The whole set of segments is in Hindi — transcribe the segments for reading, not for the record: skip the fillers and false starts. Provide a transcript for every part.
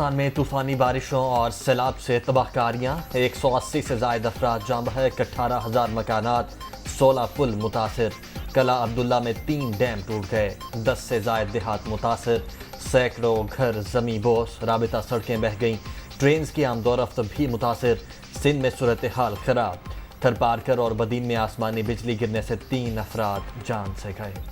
पाकिस्तान में तूफानी बारिशों और सैलाब से तबाहकारियाँ, 180 से ज़ायद अफराद जाँ बहक, 18,000 मकानात, 16 पुल मुतासर। कला अब्दुल्ला में 3 डैम टूट गए, 10 से ज़ायद देहात मुतासर, सैकड़ों घर ज़मी बोस, राबिता सड़कें बह गईं, ट्रेन की आमदोरफ्त भी मुतासर। सिंध में सूरत हाल खराब, थरपारकर और बदीन में आसमानी बिजली गिरने से 3 अफराद जान से गए।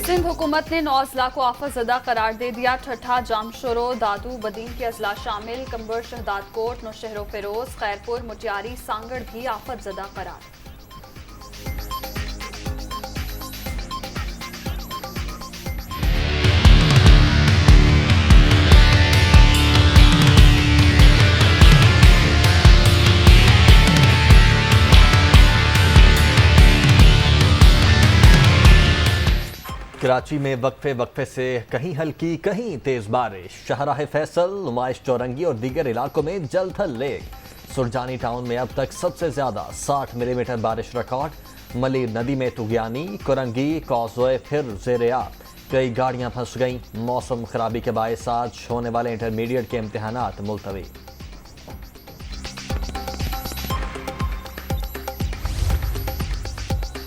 सिंध हुकूमत ने 9 अजला को आफत ज़दा करार दे दिया। ठट्ठा, जामशोरो, दादू, बदीन के अजला शामिल। कंबर, शहदादकोट, नौशहरो फिरोज, खैरपुर, मुटियारी, सांगड़ भी आफत ज़दा करार। कराची में वक्फे से कहीं हल्की कहीं तेज बारिश। शाहराह फैसल, नुमाइश चौरंगी और दीगर इलाकों में जल थल लेक। सुरजानी टाउन में अब तक सबसे ज्यादा 60 मिलीमीटर बारिश रिकॉर्ड। मलिर नदी में तुगयानी, कुरंगी, कॉजवे फिर ज़ेर-ए-आब। कई गाड़ियां फंस गईं। मौसम खराबी के बायस आज होने वाले इंटरमीडिएट के इम्तिहानात मुलतवी।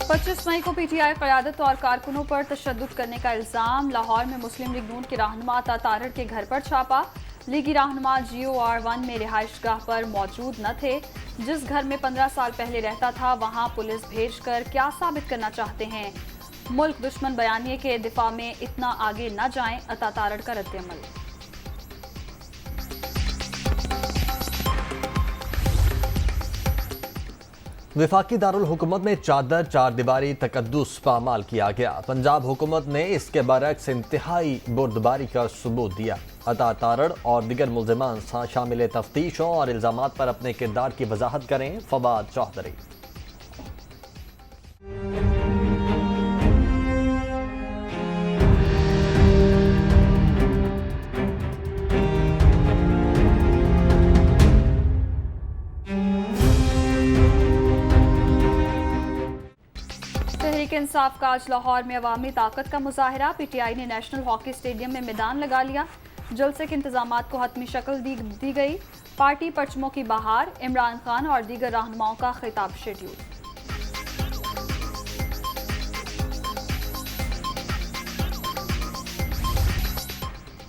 25 मई को पीटीआई क़यादत और कारकुनों पर तशद्दुद करने का इल्ज़ाम। लाहौर में मुस्लिम लीग नून के रहनुमा अता तारड़ के घर पर छापा। लीगी रहनुमा GOR1 में रिहाइशगाह पर मौजूद न थे। जिस घर में 15 साल पहले रहता था वहां पुलिस भेजकर क्या साबित करना चाहते हैं? मुल्क दुश्मन बयानिए के दिफा में इतना आगे न जाएं, अता तारड़ का रद्द-ए-अमल। वफाकी दारुल हुकूमत में चादर चार दीवारी तकद्दुस पामाल किया गया। पंजाब हुकूमत ने इसके बरक्स इंतहाई बुर्दबारी का सबूत दिया। अता तारड़ और दिगर मुल्ज़िमान शामिल तफ्तीशों और इल्ज़ामात पर अपने किरदार की वजाहत करें। फवाद चौधरी। तहरीक इंसाफ का आज लाहौर में अवामी ताकत का मुजाहरा। पीटीआई ने नेशनल हॉकी स्टेडियम में मैदान लगा लिया। जलसे के इंतजामात को हतमी शक्ल दी गई। पार्टी परचमों की बहार, इमरान खान और दीगर रहनुमाओं का खिताब शेड्यूल।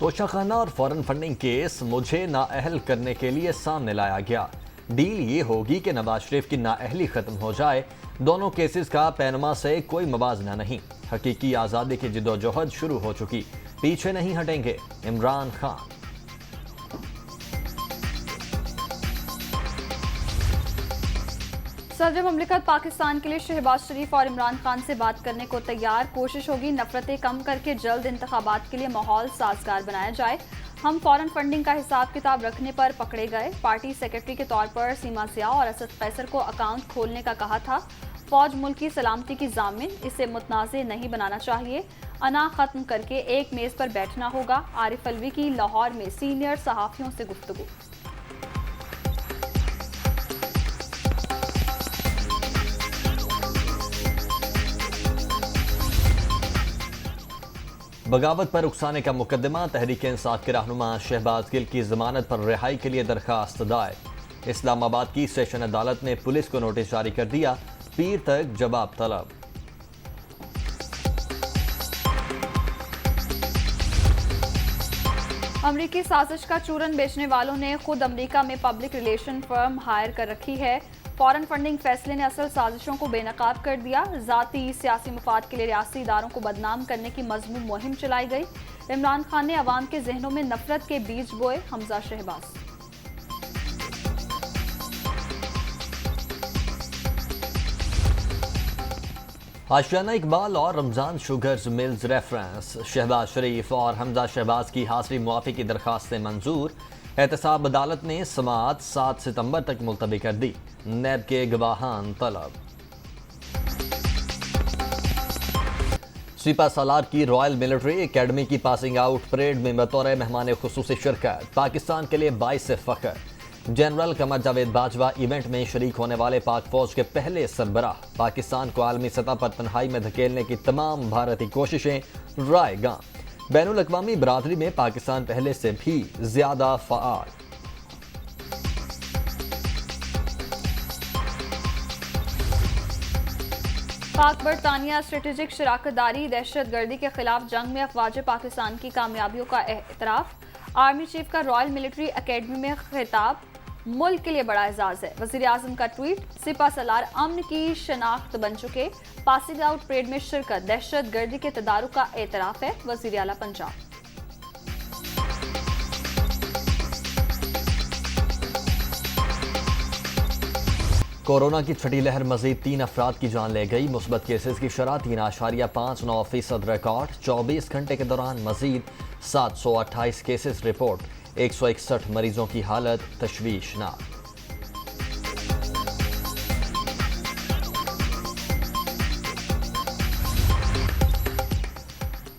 तोशाखाना और फॉरेन फंडिंग केस मुझे नाअहल करने के लिए सामने लाया गया। डील ये होगी कि नवाज शरीफ की नाअहली खत्म हो जाए। दोनों केसेस का पैनमा से कोई मवाजना नहीं। हकीकी आज़ादी की जिदोजहद शुरू हो चुकी, पीछे नहीं हटेंगे। इमरान खान। सदर मुमलिकत पाकिस्तान के लिए शहबाज शरीफ और इमरान खान से बात करने को तैयार। कोशिश होगी नफरतें कम करके जल्द इंतखाबात के लिए माहौल साजगार बनाया जाए। हम फॉरेन फंडिंग का हिसाब किताब रखने पर पकड़े गए। पार्टी सेक्रेटरी के तौर पर सीमा ज़िया और असद कैसर को अकाउंट खोलने का कहा था। फौज मुल्क की सलामती की जामिन, इसे मुतनाज़े नहीं बनाना चाहिए। अना खत्म करके एक मेज़ पर बैठना होगा। आरिफ अलवी की लाहौर में सीनियर सहाफ़ियों से गुफ्तगू। बगावत पर उकसाने का मुकदमा। तहरीक इंसाफ के रहनुमा शहबाज गिल की जमानत पर रिहाई के लिए दरखास्त दायर। इस्लामाबाद की सेशन अदालत ने पुलिस को नोटिस जारी कर दिया। पीर तक जवाब तलब। अमरीकी साजिश का चूरन बेचने वालों ने खुद अमरीका में पब्लिक रिलेशन फर्म हायर कर रखी है। फॉरेन फंडिंग फैसले ने असल साजिशों को बेनकाब कर दिया। ज़ाती सियासी मुफाद के लिए रियासी इदारों को बदनाम करने की मजमूम मुहिम चलाई गई। इमरान खान ने अवाम के जहनों में नफरत के बीज बोए। हमजा शहबाज। आशियाना इकबाल और Ramzan sugars mills reference. Shahbaz Sharif और हमजा शहबाज की हाजिरी मुआफ़ी की दरखास्तें मंजूर। एहतसाब अदालत ने समाअत 7 सितंबर तक मुलतवी कर दी। नैब के गवाहान तलब। सिपा सालार की रॉयल मिलिट्री एकेडमी की पासिंग आउट परेड में बतौर मेहमान खुसूसी शिरकत। पाकिस्तान के लिए 22 फ़ख्र। जनरल कमर जावेद बाजवा इवेंट में शरीक होने वाले पाक फौज के पहले सरबराह। पाकिस्तान को आलमी सतह पर तन्हाई में धकेलने की तमाम भारतीय कोशिशें रायगां। बैनुल अक़वामी बरादरी में पाकिस्तान पहले से भी ज्यादा फ़आल। पाक बरतानिया स्ट्रेटेजिक शराकतदारी, दहशत गर्दी के खिलाफ जंग में अफवाज पाकिस्तान की कामयाबियों का एतराफ़। आर्मी चीफ का रॉयल मिलिट्री एकेडमी में खिताब मुल्क के लिए बड़ा एजाज है। वज़ीर आज़म का ट्वीट, सिपा सलार अमन की शनाख्त बन चुके। पासिंग आउट परेड में शिरकत दहशत गर्दी के तदारुक का एतराफ़ है। वज़ीर आला पंजाब। कोरोना की छठी लहर मजीद 3 अफराद की जान ले गई। मुस्बत केसेस की शरह 3.59% रिकॉर्ड। 24 घंटे के दौरान मजीद 728 केसेस रिपोर्ट। 161 मरीजों की हालत तशवीशनाक।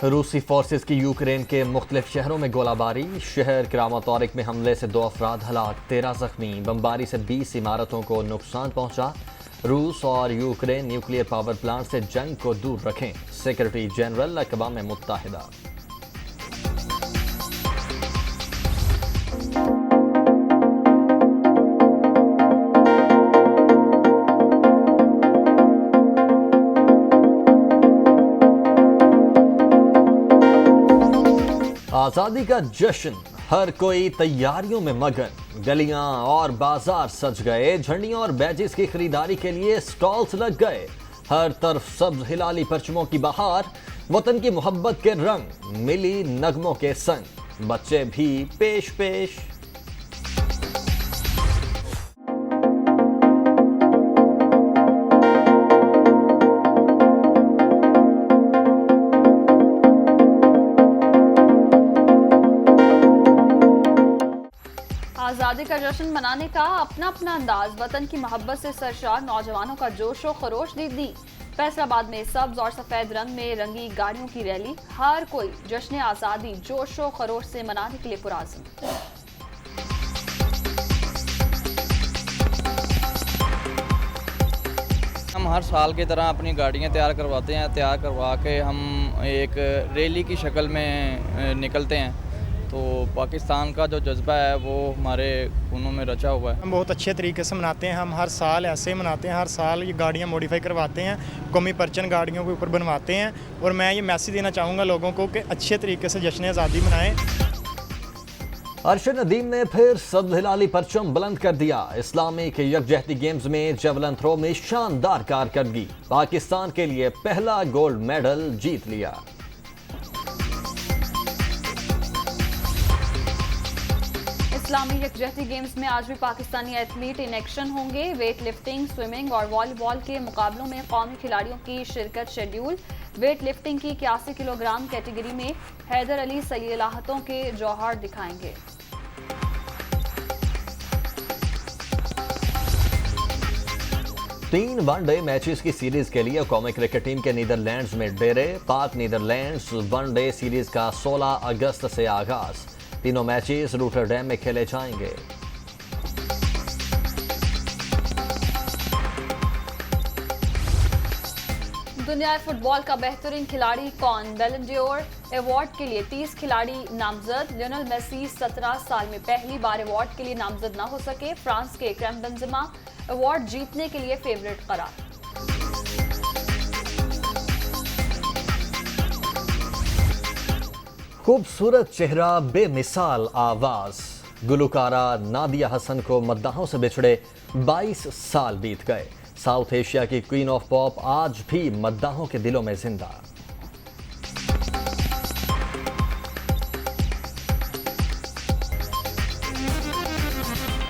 रूसी फोर्सेस की यूक्रेन के मुख्तलिफ शहरों में गोलाबारी। शहर क्रामातोरिक में हमले से 2 अफराद हलाक, 13 जख्मी। बमबारी से 20 इमारतों को नुकसान पहुंचा। रूस और यूक्रेन न्यूक्लियर पावर प्लांट से जंग को दूर रखें। सेक्रेटरी जनरल अक़वाम मुत्तहिदा। आज़ादी का जश्न, हर कोई तैयारियों में मगन। गलियां और बाजार सज गए। झंडियों और बैजेस की खरीदारी के लिए स्टॉल्स लग गए। हर तरफ सब्ज हिलाली परचमों की बहार। वतन की मोहब्बत के रंग मिली नगमों के संग। बच्चे भी पेश पेश। आज़ादी का जश्न मनाने का अपना अपना अंदाज। वतन की मोहब्बत से सरशार नौजवानों का जोश व खरोश दीदी। फैसलाबाद में सब्ज और सफेद रंग में रंगी गाड़ियों की रैली। हर कोई जश्न आज़ादी जोश व खरोश से मनाने के लिए पुराज़म। हम हर साल की तरह अपनी गाड़ियाँ तैयार करवाते हैं। तैयार करवा के हम एक रैली की शक्ल में निकलते हैं। तो पाकिस्तान का जो जज्बा है वो हमारे खूनों में रचा हुआ है। हम बहुत अच्छे तरीके से मनाते हैं। हम हर साल ऐसे ही मनाते हैं। हर साल ये गाड़ियाँ मॉडिफाई करवाते हैं, कौमी परचम गाड़ियों के ऊपर बनवाते हैं। और मैं ये मैसेज देना चाहूँगा लोगों को कि अच्छे तरीके से जश्न आज़ादी मनाएं। अरशद नदीम ने फिर सब्ज हिलाली परचम बुलंद कर दिया। इस्लामिक यकजहती गेम्स में जेवलिन थ्रो में शानदार कारकर्दगी। पाकिस्तान के लिए पहला गोल्ड मेडल जीत लिया। इस्लामी यकजहती गेम्स में आज भी पाकिस्तानी एथलीट इन एक्शन होंगे। वेट लिफ्टिंग, स्विमिंग और वॉलीबॉल के मुकाबलों में कौमी खिलाड़ियों की शिरकत शेड्यूल। वेट लिफ्टिंग की 81 किलोग्राम कैटेगरी में हैदर अली सलाहियतों के जौहर दिखाएंगे। तीन वनडे मैचेस की सीरीज के लिए कौमी क्रिकेट टीम के नीदरलैंड्स में डेरे। पाक नीदरलैंड्स वनडे सीरीज का 16 अगस्त से आगाज। तीनों मैचेस रोटरडैम में खेले जाएंगे। दुनिया फुटबॉल का बेहतरीन खिलाड़ी कौन? बैलन डोर अवार्ड के लिए 30 खिलाड़ी नामजद। लियोनेल मेसी 17 साल में पहली बार अवार्ड के लिए नामजद न हो सके। फ्रांस के करम बेंजेमा अवार्ड जीतने के लिए फेवरेट करार। खूबसूरत चेहरा, बेमिसाल आवाज। गुलकारा नादिया हसन को मद्दाहों से बिछड़े 22 साल बीत गए। साउथ एशिया की क्वीन ऑफ पॉप आज भी मद्दाहों के दिलों में जिंदा।